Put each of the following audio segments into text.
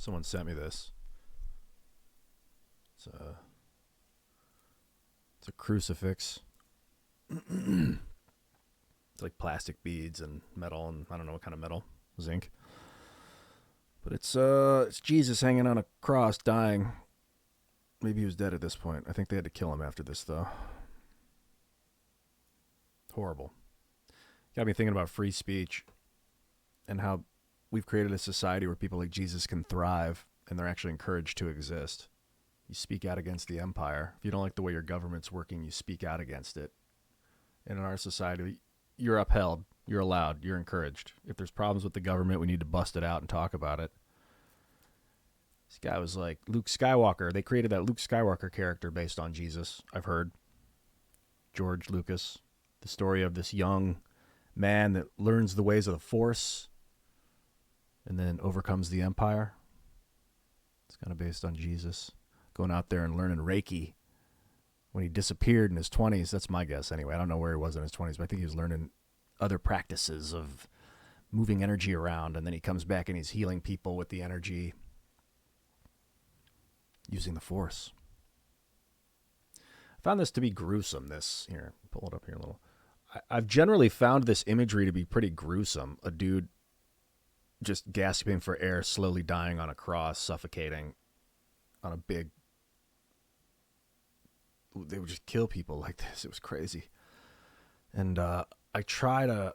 Someone sent me this. It's a crucifix. It's like plastic beads and metal, and I don't know what kind of metal, zinc. But it's Jesus hanging on a cross, dying. Maybe he was dead at this point. I think they had to kill him after this, though. Horrible. Got me thinking about free speech and how we've created a society where people like Jesus can thrive and they're actually encouraged to exist. You speak out against the empire. If you don't like the way your government's working, you speak out against it. And in our society, you're upheld, you're allowed, you're encouraged. If there's problems with the government, we need to bust it out and talk about it. This guy was like Luke Skywalker. They created that Luke Skywalker character based on Jesus, I've heard. George Lucas. The story of this young man that learns the ways of the Force and then overcomes the empire. It's kind of based on Jesus going out there and learning Reiki when he disappeared in his 20s. That's my guess anyway. I don't know where he was in his 20s, but I think he was learning other practices of moving energy around, and then he comes back and he's healing people with the energy using the Force. I found this to be gruesome. Here, pull it up here a little. I've generally found this imagery to be pretty gruesome. A dude just gasping for air, slowly dying on a cross, suffocating on a big... They would just kill people like this. It was crazy. And I try to...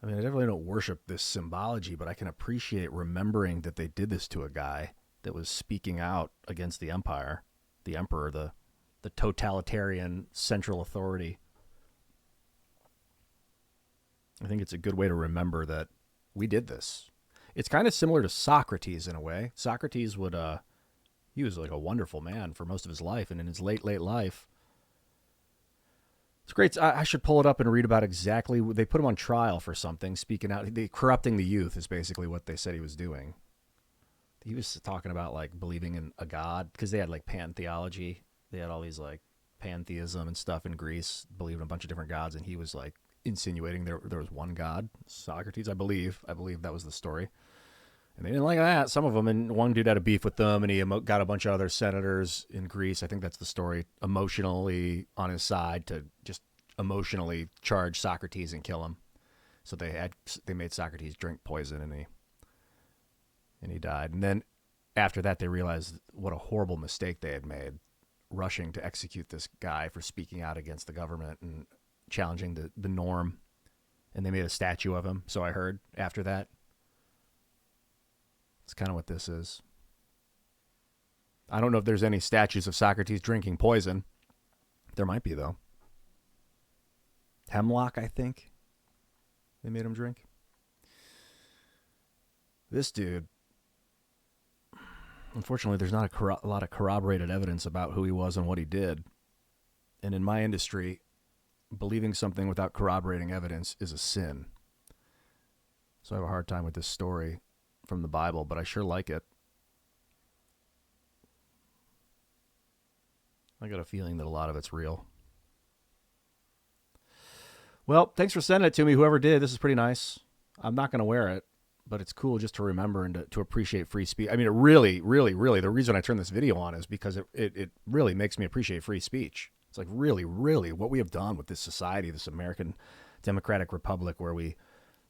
I definitely don't worship this symbology, but I can appreciate remembering that they did this to a guy that was speaking out against the empire, the emperor, the totalitarian central authority. I think it's a good way to remember that we did this. It's kind of similar to Socrates in a way. Socrates he was like a wonderful man for most of his life, and in his late life, it's great. I should pull it up and read about exactly. They put him on trial for something, speaking out. Corrupting the youth is basically what they said he was doing. He was talking about like believing in a god, because they had like pantheology. They had all these like pantheism and stuff in Greece, believing in a bunch of different gods, and he was like insinuating there was one god, Socrates, I believe that was the story. And they didn't like that, some of them, and one dude had a beef with them, and he got a bunch of other senators in Greece, I think that's the story, emotionally on his side to just emotionally charge Socrates and kill him. So they made Socrates drink poison, and he died. And then after that, they realized what a horrible mistake they had made, rushing to execute this guy for speaking out against the government and challenging the norm. And they made a statue of him, so I heard, after that. It's kind of what this is. I don't know if there's any statues of Socrates drinking poison. There might be, though. Hemlock, I think, they made him drink. This dude, unfortunately, there's not a lot of corroborated evidence about who he was and what he did. And in my industry, believing something without corroborating evidence is a sin. So I have a hard time with this story from the Bible, but I sure like it. I got a feeling that a lot of it's real. Well, thanks for sending it to me, whoever did. This is pretty nice. I'm not going to wear it, but it's cool just to remember and to appreciate free speech. It really, the reason I turned this video on is because it really makes me appreciate free speech. It's like really what we have done with this society, this American Democratic Republic, where we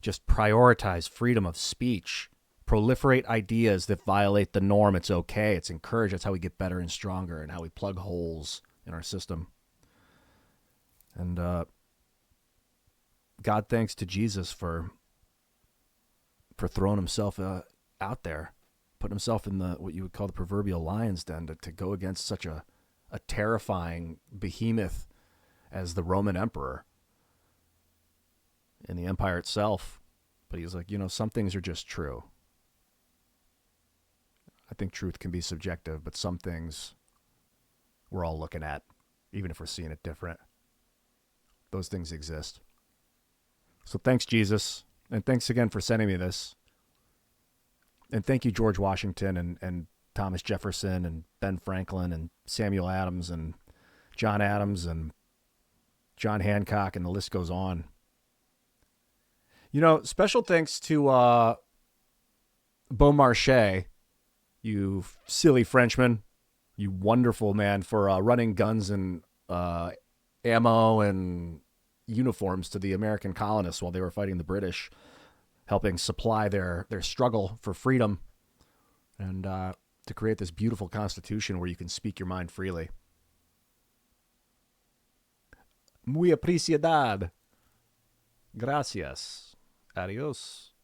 just prioritize freedom of speech, proliferate ideas that violate the norm. It's okay. It's encouraged. That's how we get better and stronger, and how we plug holes in our system. And God thanks to Jesus for throwing himself out there, putting himself in what you would call the proverbial lion's den to go against such a terrifying behemoth as the Roman emperor and the empire itself. But he was like, some things are just true. I think truth can be subjective, but some things we're all looking at, even if we're seeing it different. Those things exist. So thanks, Jesus. And thanks again for sending me this. And thank you, George Washington and Thomas Jefferson and Ben Franklin and Samuel Adams and John Adams and John Hancock, and the list goes on. Special thanks to Beaumarchais, you silly Frenchman, you wonderful man for running guns and ammo and uniforms to the American colonists while they were fighting the British, helping supply their struggle for freedom and to create this beautiful constitution where you can speak your mind freely. Muy apreciado. Gracias. Adios.